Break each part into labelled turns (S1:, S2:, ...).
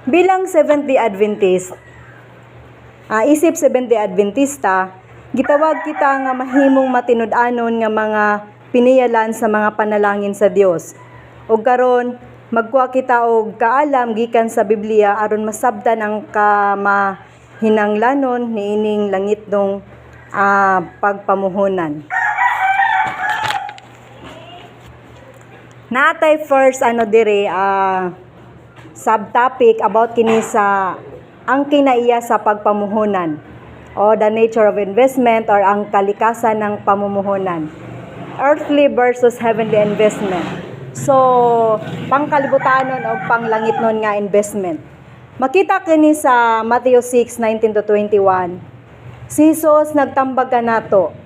S1: Bilang Seventh-day Adventist, isip Seventh-day Adventista, gitawag kita nga mahimong matinud-anon nga mga piniyalan sa mga panalangin sa Dios. O karon magkuha kita og kaalam gikan sa Biblia aron masabtan ang kamahinanglanon niining langitnong pagpamuhunan. Natay first subtopic about kini sa ang kinaiya sa pagpamuhunan o the nature of investment or ang kalikasan ng pamumuhunan. Earthly versus heavenly investment. So, pangkalibutanon o panglangitnon nga investment. Makita kini sa Matthew 6:19-21. Si Jesus nagtambag kanato.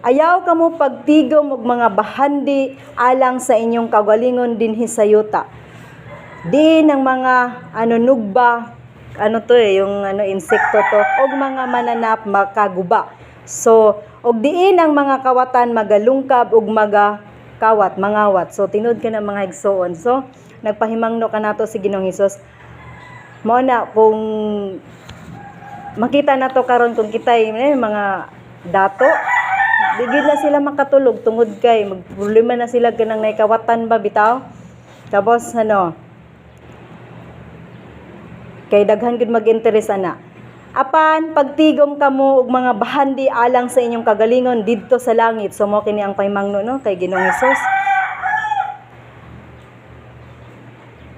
S1: Ayaw kamo pagtigom og mga bahandi alang sa inyong kagalingon dinhi sa yuta. Di ng mga nugba, yung insekto to, og mga mananap makaguba. So, og diin ang mga kawatan magalungkab og mangawat. So, tinod ka na mga igsoon. So, nagpahimangno ka nato si Ginoong Hesus. Mao na kung makita nato karon kung kitay mga dato, digid na sila makatulog tungod kay magproblema na sila kanang naikawatan ba bitaw. Tapos kay daghan gid mag-interes ana. Apan pagtigom kamo og mga bahandi alang sa inyong kagalingon didto sa langit. So mo kini ang pahimangno kay Ginoong Hesus.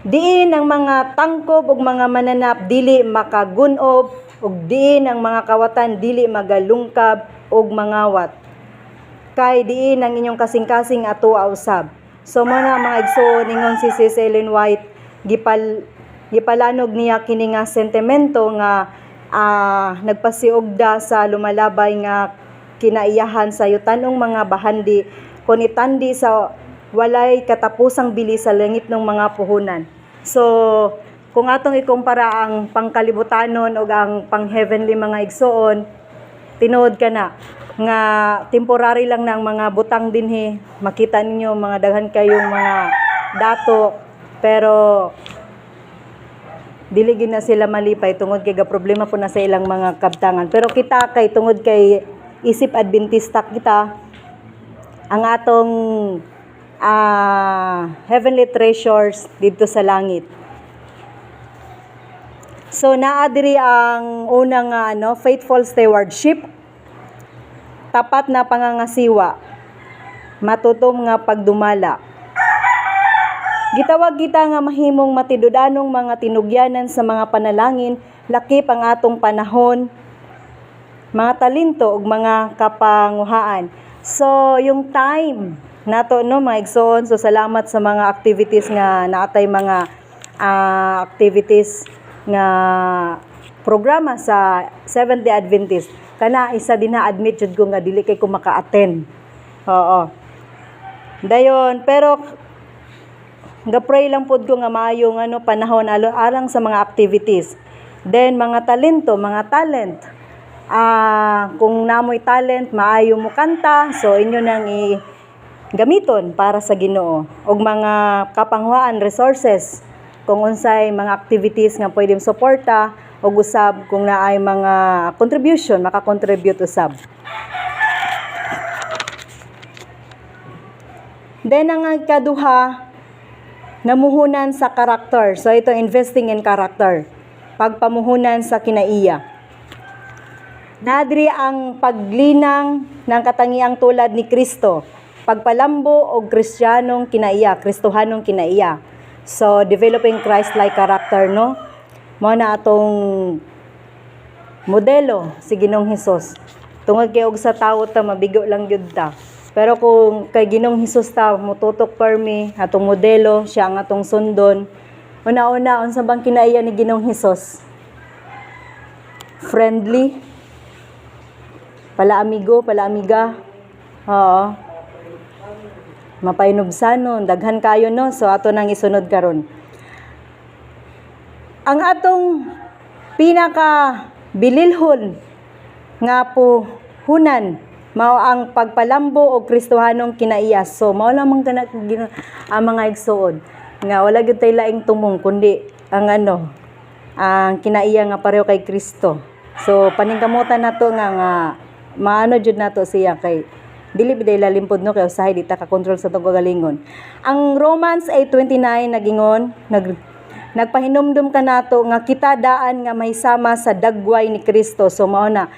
S1: Diin ang mga tangkob ug mga mananap dili makagunob ug diin ang mga kawatan dili magalungkab ug mangawat. Kay diin ang inyong kasing-kasing atoa usab. So mo na mga igsoon ningon si Sis Ellen White gipalanog niya kini nga sentimento nga nagpasiugda sa lumalabay nga kinaiyahan sa yutanong mga bahandi kun itandi sa walay katapusang bili sa langit ng mga puhunan. So kung atong ikumpara ang pangkalibutanon o ang pang-heavenly mga igsoon, tinuod ka na nga temporary lang ng mga butang dinhi. Makita ninyo mga daghan kayong mga dato, pero dili gid na sila malipay tungod kay problema po na sa ilang mga kabtangan. Pero kita kay tungod kay isip Adventista kita, ang atong heavenly treasures dito sa langit. So naa diri ang unang faithful stewardship, tapat na pangangasiwa, matutom nga pagdumala. Gitawag kita nga mahimong matidudanong mga tinugyanan sa mga panalangin, lakip ang atong panahon, mga talento ug mga kapanguhaan. So yung time nato mga igsoon, so salamat sa mga activities nga naatay mga activities nga programa sa Seventh-day Adventist. Kana isa din na admit jud ko nga dili kay ko maka-attend. Oo. Dayon, pero ga-pray lang pod ko nga maayong panahon alang sa mga activities. Then mga talento, mga talent. Kung namoy talent, maayo mo kanta, so inyo nang gamiton para sa Ginoo. Og mga kapanghuan resources, kung unsay mga activities nga pwedeng suporta og usab kung naay mga contribution, maka-contribute usab. Then ang ikaduha, namuhunan sa karakter. So ito, investing in character. Pagpamuhunan sa kinaiya. Nadri ang paglinang ng katangiang tulad ni Kristo. Pagpalambo o Kristiyanong kinaiya, Kristohanong kinaiya. So developing Christ-like character, no? Mao na atong modelo si Ginoong Hesus. Tungod kay og sa tawo ta mabigo lang gyud ta. Pero kung kay Ginoong Hesus ta mututok permi atong modelo, siya ang atong sundon. Una-una unsa bang kinaiya ni Ginoong Hesus? Friendly. Pala amigo, pala amiga. Oo. Mapainubsanon, daghan kayo no. So ato nang isunod karon. Ang atong pinaka bililhon nga puhunan mao ang pagpalambo og Kristohanong kinaiya. So mao lamang kana ang mga igsoon. nga wala gyud tay laing tumong kundi ang ang kinaiya nga pareho kay Kristo. So paningkamutan nato nga maano jud nato siya kay dili biday lalimpod no kay usahay di ta ka control sa tong kagalingon. Ang Romans 8:29 nagingon nagpahinumdum ka nato nga kita daan nga may sama sa dagway ni Kristo. So mao na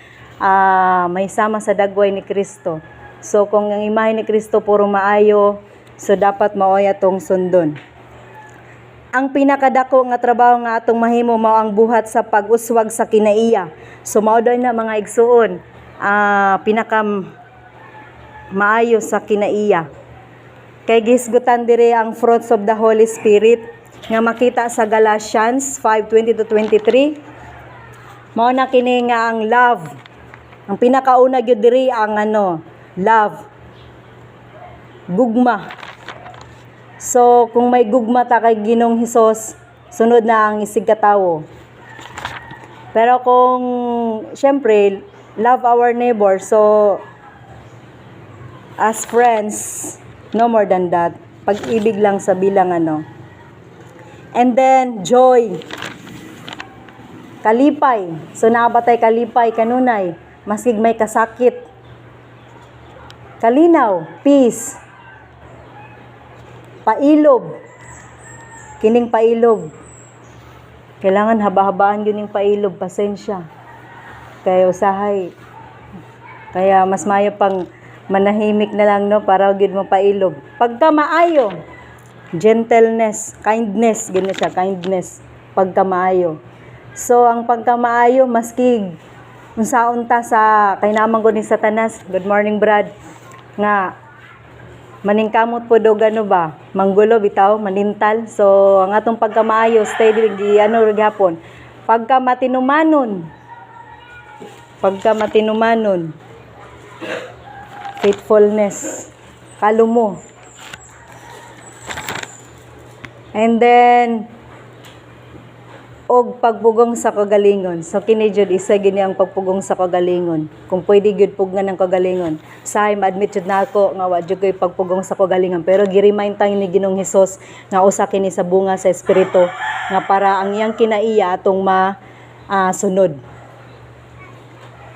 S1: may sama sa dagway ni Kristo. So kung ang imahe ni Kristo puro maayo, so dapat maoy atong sundon. Ang pinakadako nga trabaho nga atong mahimo mao ang buhat sa pag-uswag sa kinaiya. So mao daw na mga igsuon, pinaka maayo sa kinaiya. Kay gisgutan dire ang fruits of the Holy Spirit nga makita sa Galatians 5:20-23. Mao na kini nga ang love. Ang pinakauna gyud diri ang love. Gugma. So, kung may gugma ta kay Ginoong Hesus, sunod na ang isig katawo. Pero kung, syempre, love our neighbor, so, as friends, no more than that. Pag-ibig lang sa bilang And then, joy. Kalipay. So, nakabatay kalipay, kanunay. Maskig may kasakit. Kalinaw, peace. Pailob. Kining pailob. Kailangan haba-habaan yun yung pailob, pasensya. Kaya usahay. Kaya mas mayo pang manahimik na lang para gid mo pailob. Pagka maayo, gentleness, kindness, ganyan siya, kindness, pagka maayo. So ang pagka maayo maski unsaon ta sa kay naman ni Satanas. Good morning, Brad. Nga maningkamot po daw ba? Manggulo bitaw, manintal. So ang atong pagkamaayo stay dili gihapon. Pagka matinumanon. Faithfulness. Kalumo. And then og pagpugong sa kagalingon. So kini jud isa gini ang pagpugong sa kagalingon. Kung pwede gyud pugnan ng kagalingon. Say ma-admit jud nako nga wa jud koy pagpugong sa kagalingon, pero gi-remind tang ni Ginoong Hesus nga usa kini sa bunga sa espiritu nga para ang iyang kinaiya atong sunod.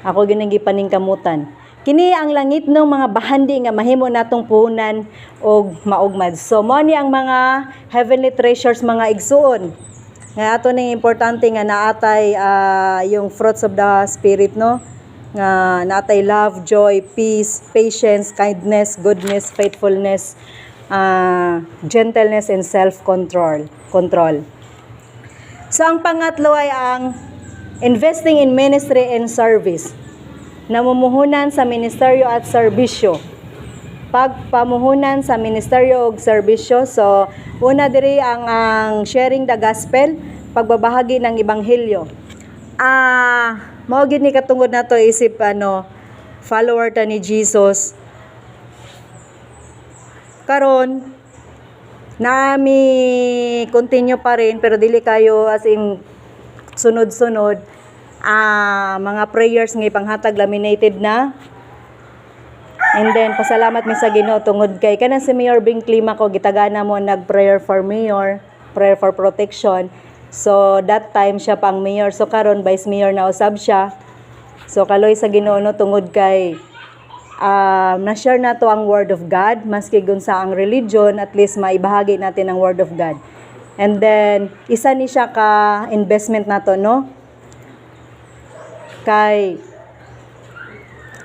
S1: Ako gyud gipaningkamutan. Kini ang langit ng mga bahandi nga mahimo natong puhunan og maugmad. So mao ni ang mga heavenly treasures mga igsuon. Nga ato ning importante nga naatay yung fruits of the spirit nga naatay love, joy, peace, patience, kindness, goodness, faithfulness, gentleness and self-control. So ang pangatlo ay ang investing in ministry and service. Namumuhunan sa ministeryo at serbisyo. Pagpamuhunan sa ministeryo ug serbisyo. So, una diri ang sharing the gospel, pagbabahagi ng ebanghelyo. Mao gid ni katungod nato isip follower ta ni Jesus. Karon nami continue pa rin pero dili kayo as in sunod-sunod mga prayers nga ipanghatag laminated na. And then, pasalamat mi sa Ginoo tungod kay kanang si Mayor Bing Clima ko gitagana mo nag-prayer for mayor, prayer for protection. So, that time siya pang mayor. So, karon vice mayor na usab siya. So, kaloy sa Ginoo tungod kay na-share na to ang Word of God. Maski gunsa ang religion, at least maibahagi natin ang Word of God. And then, isa ni siya ka investment na to,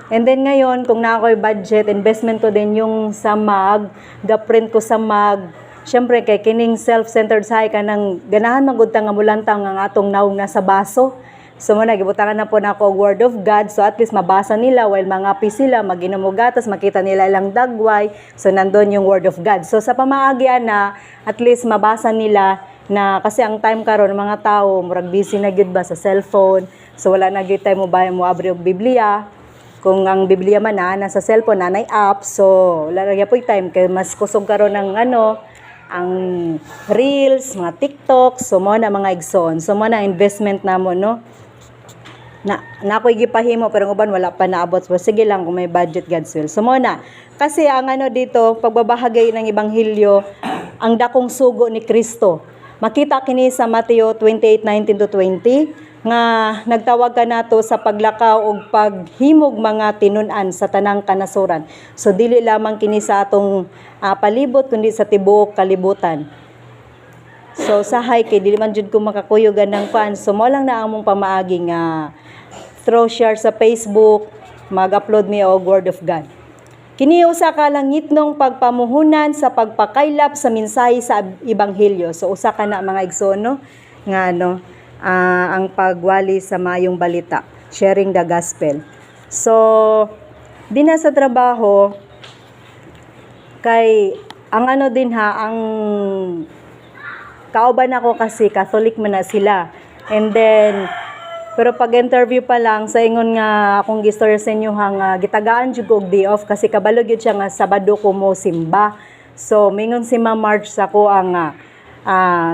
S1: And then ngayon, kung na ako'y budget, investment ko din yung sa mag, ga-print ko sa mag. Siyempre, kay kining self-centered sahay ka ng ganahan magudtang nga mulantang ang atong naong nasa baso. So, nagibutangan na po na ako Word of God. So, at least mabasa nila while mangapi sila, maginumogatas, makita nila ilang dagway. So, nandun yung Word of God. So, sa pamaagyan na, at least mabasa nila na, kasi ang time karon mga tao, murag busy na gyud ba sa cellphone. So, wala na gyud time mo abri og Biblia. Kung ang Biblia man nasa cellphone, nanay app, so wala na po time, kaya mas kusog karon ng ang reels, mga TikTok, so mo na mga igsoon. So mo na investment namo, Na ako'y gipahimo, pero uban wala pa naabot. So, sige lang kung may budget, God's will. So mo na. Kasi ang dito, pagbabahagi ng ebanghelyo, ang dakong sugo ni Kristo. Makita kini sa Mateo 28:19-20 nga nagtawag ka nato sa paglakaw og paghimog mga tinun-an sa tanang kanasuran. So dili lamang kini sa atong palibot kundi sa tibuok kalibutan. So sahay kay dili man jud ko makakuyugan ng fans. So mo lang na among pamaagi nga throw share sa Facebook, mag-upload mi og Word of God. Kini usa ka langitnong pagpamuhunan sa pagpakaylap sa mensahe sa ebanghelyo. So usa ka na mga igsoon nga ang pagwali sa mayong balita, sharing the gospel. So din sa trabaho kay ang din ang kauban ako kasi Catholic man na sila. And then pero pag interview pa lang sa ingon nga akong gistorya sa inyo gitagaan jud og day off kasi kabalo gyud siya nga Sabado ko mo simba. So mingon si Ma'am Marge sa ko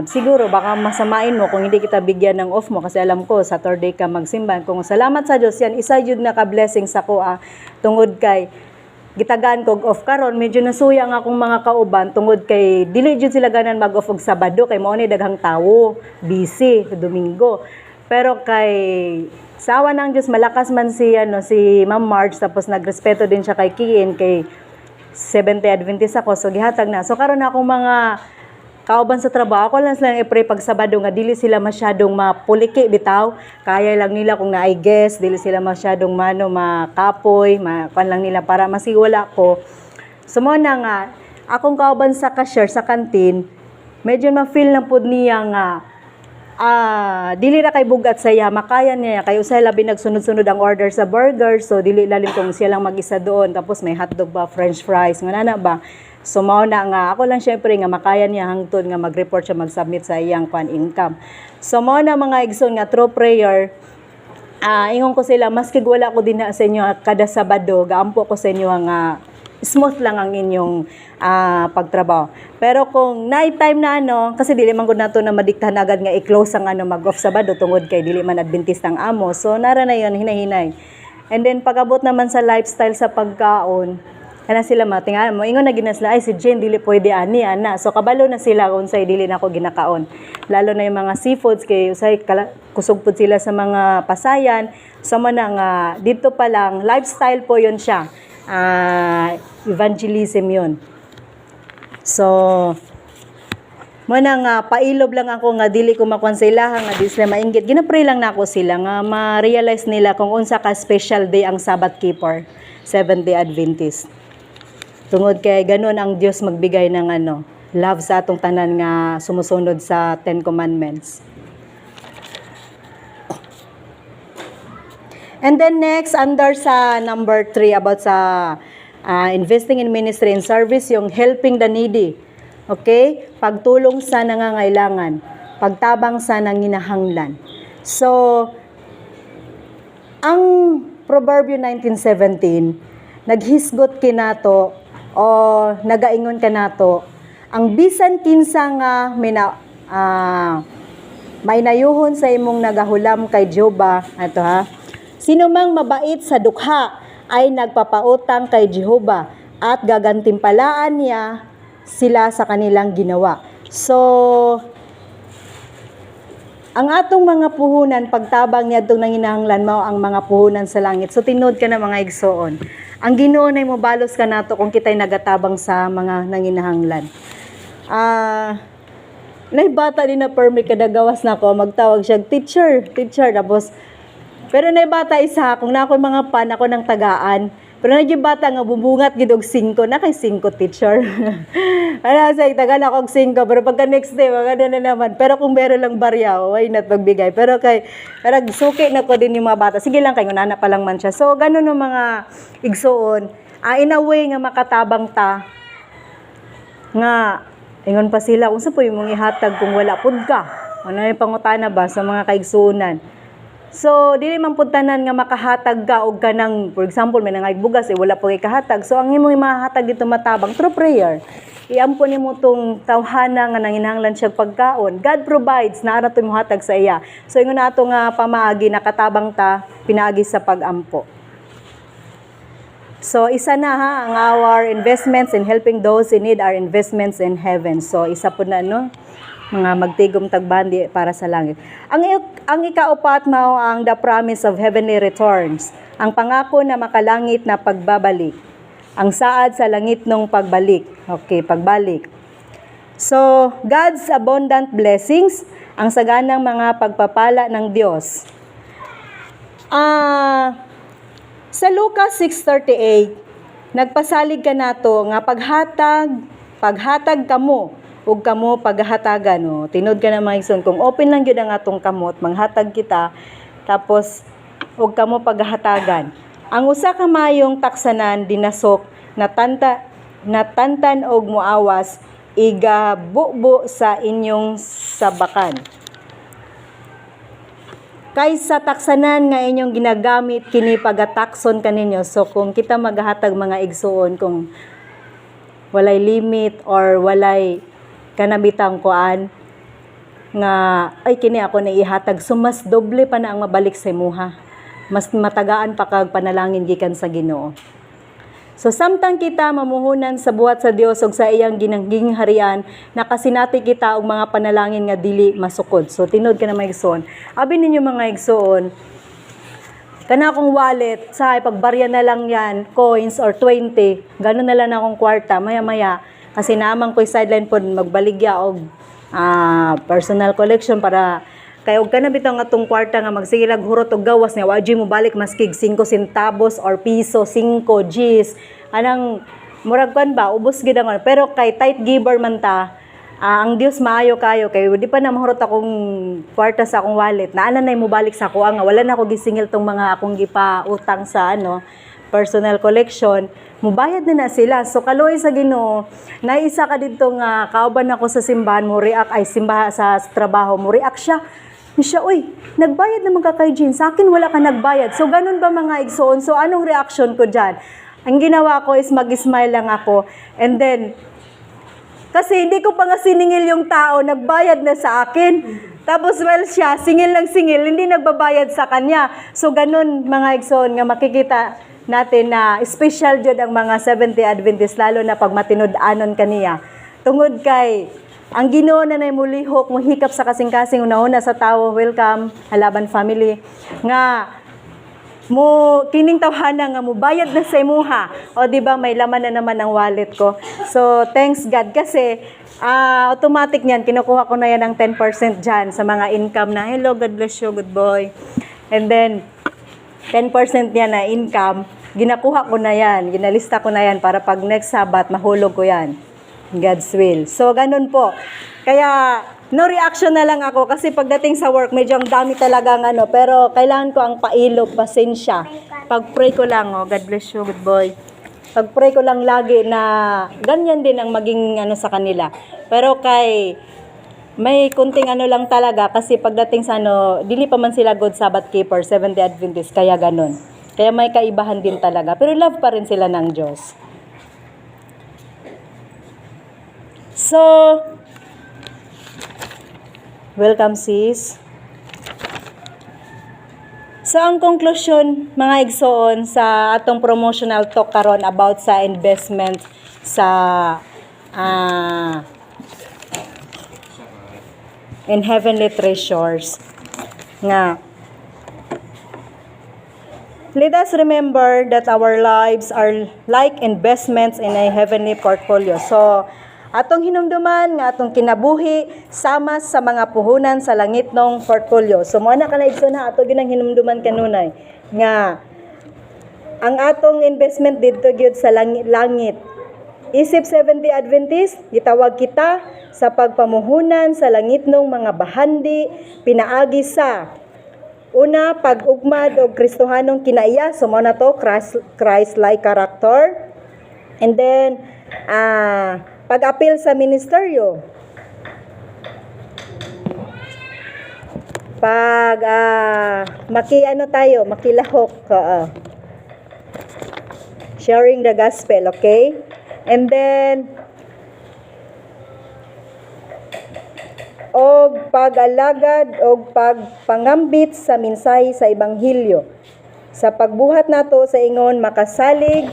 S1: siguro baka masamain mo kung hindi kita bigyan ng off mo kasi alam ko Saturday ka magsimba. Kung salamat sa Dios yan isa jud na ka blessing sa ko tungod kay gitagaan kog off karon medyo nasuya nga akong mga kauban tungod kay dili jud sila ganan mag-off og Sabado kay mao ni daghang tawo busy Domingo. Pero kay sawa ng Diyos, malakas man si Ma'am Marge, tapos nagrespeto din siya kay Kiin, kay 70 Adventist ako, so gihatag na. So karon akong mga kauban sa trabaho, ako lang silang i-pray pag Sabado nga dili sila masyadong mapuliki bitaw. Kaya lang nila kung na-I guess, dili sila masyadong makapoy, kan lang nila para masiwala ko. So mo na nga, akong kauban sa cashier sa kantin, medyo ma-feel na pud niya nga dili ra kay bugat saya makaya niya kay usay labi nagsunod-sunod ang order sa burger, so dili lalim kung siya lang mag-isa doon, tapos may hotdog ba, french fries nga na ba. So mao na nga ako lang syempre nga makaya niya hangtod nga mag-report siya, mag-submit sa iyang income. So mao na mga igsoon nga through prayer ingon ko sila maski wala ko din na sa inyo kada Sabado gaampo ko sa inyo nga smooth lang ang inyong pagtrabaho. Pero kung night time na kasi dili man gud nato na madiktahan agad nga i-close ang mag-off Sabado tungod kay dili man Adventist ang amo. So nara na yon hinay-hinay. And then pag-abot naman sa lifestyle sa pagkaon, kana sila matingan mo ingon na ginasla ay si Jane dili pwede ana. So kabalo na sila kung say dili na ako ginakaon. Lalo na yung mga seafoods kay usay kusog pud sila sa mga pasayan. So man nga dito pa lang lifestyle po yon siya. Evangelism yun. So muna nga pailob lang ako nga dili ko makonsellahan nga di sila mainggit. Ginapray lang nako sila nga ma-realize nila kung unsa ka special day ang Sabbath keeper, Seventh-day Adventist. Tungod kay ganun ang Dios magbigay ng love sa atong tanan nga sumusunod sa 10 Commandments. And then next, under sa number 3 about sa investing in ministry and service, yung helping the needy. Okay? Pagtulong sa nangangailangan. Pagtabang sa nanginahanglan. So, ang Proverbio 19:17, naghisgot kinato o nagaingon kanato, ang bisan kinsa nga may nayuhon sa imong nagahulam kay Jehova, sino mang mabait sa dukha ay nagpapautang kay Jehova at gagantimpalaan niya sila sa kanilang ginawa. So, ang atong mga puhunan, pagtabang niya itong nanginahanglan mao ang mga puhunan sa langit. So, tinod ka na mga igsoon. Ang Ginoo nay mobalos ka nato kung kita'y nagatabang sa mga nanginahanglan. Naibata din na permit kada gawas na ko, magtawag siya, teacher, tapos pero na bata isa, kung na ako mga pan, ako ng tagaan. Pero na bata nga bubungat gid og 5, na kay 5 teacher. Ano say tagan ako og 5, pero pagka next day maganda na naman. Pero kung meron lang barya, why not magbigay. Pero suki na ko din yung mga bata. Sige lang kay ngunana pa lang man siya. So ganun ng mga igsoon, in a way nga makatabang ta nga ingon pa sila unsa po yung mong ihatag kung wala pud ka. Ano yung pangutana ba sa mga kaigsuonan? So, dili man pud tanan nga makahatag ka og kanang, for example, may nangay bugas wala po ikahatag. So, ang imong mahatag dito matabang through prayer. Iampon nimo tong tawhana nga nanginahanglan siya pagkaon. God provides na ara to mohatag sa iya. So, ingon nato nga pamaagi nakatabang ta pinaagi sa pagampo. So, isa na ha, ang our investments in helping those in need are investments in heaven. So, isa po na, no? Mga magtigom tagbandi para sa langit. Ang ikaapat mao ang the promise of heavenly returns. Ang pangako na makalangit na pagbabalik. Ang saad sa langit nung pagbalik. Okay, pagbalik. So, God's abundant blessings, ang saganang mga pagpapala ng Diyos. Sa Lucas 6:38, nagpasalig ka nato nga paghatag kamo ug kamo paghatagan. No? Tinod ka na mga igsoon, kung open lang gyud ang atong kamot, manghatag kita, tapos ug kamo paghatagan. Ang usa ka mayong taksanan dinasok natantan og muawas igabubo sa inyong sabakan. Kaysa taksanan nga inyong ginagamit kini pagatakson kaninyo. So kung kita maghatag mga igsuon, kung walay limit or walay kanabitang kuan nga ay kini ako na ihatag, so mas doble pa na ang mabalik sa imuha. Mas matagaan pa kag panalangin gikan sa Ginoo. So samtang kita mamuhunan sa buhat sa Dios ug sa iyang ginangging harian, nakasinati kita og mga panalangin nga dili masukod. So tinod ka na mga igsoon. Abi ninyo mga igsoon, kana akong wallet, sa pagbarya na lang yan, coins or 20, gano'n na lang akong kwarta, maya-maya, kasi naamang ko'y sideline po, magbaligya og personal collection para kay og kana bitaw nga tong kwarta nga magsigilag hurot og gawas niya waji mo balik maskig 5 centavos or piso 5 Gs anang murag kan ba ubos gid ang pero kay tight giver man ta ang Dios maayo kayo kay di pa na mahurot akong kwarta sa akong wallet naana nay mo balik sa ako nga wala na ako gisingil tong mga akong gipa-utang sa personal collection mubayad na sila. So kaloy sa Ginoo, naisa ka dito nga kauban ako sa simbahan mo react ay simbahan sa trabaho mo react siya, uy, nagbayad naman ka kay Jean. Sa akin, wala ka nagbayad. So, ganun ba mga igsoon? So, anong reaction ko dyan? Ang ginawa ko is mag-smile lang ako. And then, kasi hindi ko pa nga siningil yung tao, nagbayad na sa akin. Tapos, well, siya, singil lang singil, hindi nagbabayad sa kanya. So, ganun mga igsoon nga makikita natin na special jud ang mga Seventh Day Adventist, lalo na pag matinud-anon kaniya. Tungod kay ang Ginoo na nay mulihok mo hikap sa kasing-kasing una-una sa tawo, welcome Halaban family nga mo kining tawhana nga mo bayad na sa imuha o di ba may laman na naman ang wallet ko. So thanks God kasi automatic niyan kinukuha ko na yan ng 10% diyan sa mga income na hello God bless you good boy. And then 10% niya na income ginakuha ko na yan, ginalista ko na yan para pag next Sabat mahulog ko yan. God's will. So, ganun po. Kaya, no reaction na lang ako kasi pagdating sa work, medyo ang dami talaga pero kailangan ko ang pailog, pasensya. Pag-pray ko lang, God bless you, good boy. Pag-pray ko lang lagi na ganyan din ang maging sa kanila. Pero may kunting lang talaga kasi pagdating sa dili pa man sila good Sabbath keeper, Seventh Day Adventist, kaya ganun. Kaya may kaibahan din talaga. Pero love pa rin sila ng Diyos. So, welcome sis. So, ang conclusion, mga igsoon, sa atong promotional talk karon about sa investment sa in heavenly treasures. Nga, let us remember that our lives are like investments in a heavenly portfolio. So, atong hinumduman nga atong kinabuhi sama sa mga puhunan sa langit ng portfolio. So mo na kana igsoon ha ato ginang hinumduman kanunay nga ang atong investment didto gyud sa langit. Isip Seventh Day Adventist, gitawag kita sa pagpamuhunan sa langit ng mga bahandi pinaagi sa una pag-ugmad og Kristohanong kinaiya. So mo na to Christ-like character. And then pag-apil sa ministeryo. Pag makilahok sharing the gospel, okay? And then og pag-alagad og pagpangambit sa mensahe sa ebanghelyo. Sa pagbuhat nato sa ingon makasalig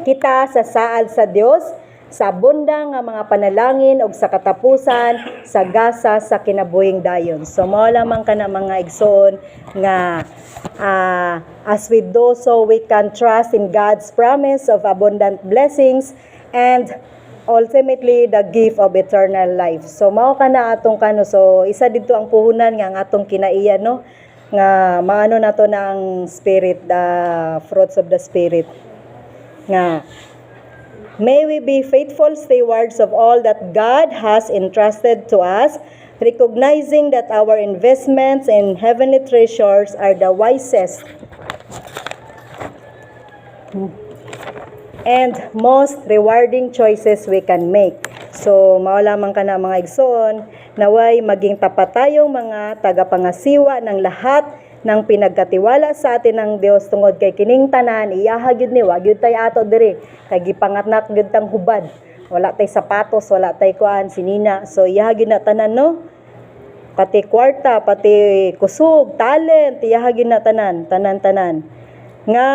S1: kita sa saad sa Dios sa abunda nga mga panalangin ug sa katapusan sa gasa sa kinabuhing dayon. So mao lamang kana mga igsoon nga as we do so, we can trust in God's promise of abundant blessings and ultimately the gift of eternal life. So mao kana atong kano, so isa dito ang puhunan nga ang atong kinaiya, no, nga maano nato na ang spirit, the fruits of the spirit, nga may we be faithful stewards of all that God has entrusted to us, recognizing that our investments in heavenly treasures are the wisest and most rewarding choices we can make. So, mao lamang ka na mga igsoon, naway maging tapat tayong mga tagapangasiwa ng lahat ng pinagkatiwala sa atin ng Dios tungod kay kining tanan iyaha gyud ni, wa gyud tay ato diri kay gipangatnak gyud tang hubad, wala tay sapatos, wala tay kuan sinina, so iyaha gyud na tanan, no, pati kwarta, pati kusog, talent, iyaha gyud na tanan nga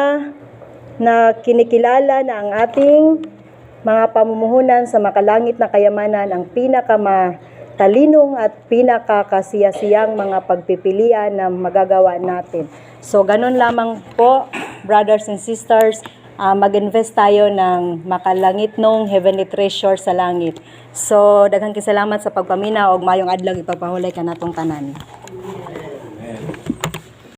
S1: na kinikilala na ang ating mga pamumuhunan sa makalangit na kayamanan ang pinakatalinong at pinakakasiyasiyang mga pagpipilian na magagawa natin. So, ganun lamang po, brothers and sisters, mag-invest tayo ng makalangit nung heavenly treasure sa langit. So, daghang salamat sa pagpaminaw og mayong adlaw ipagpahulay ka natong tanan.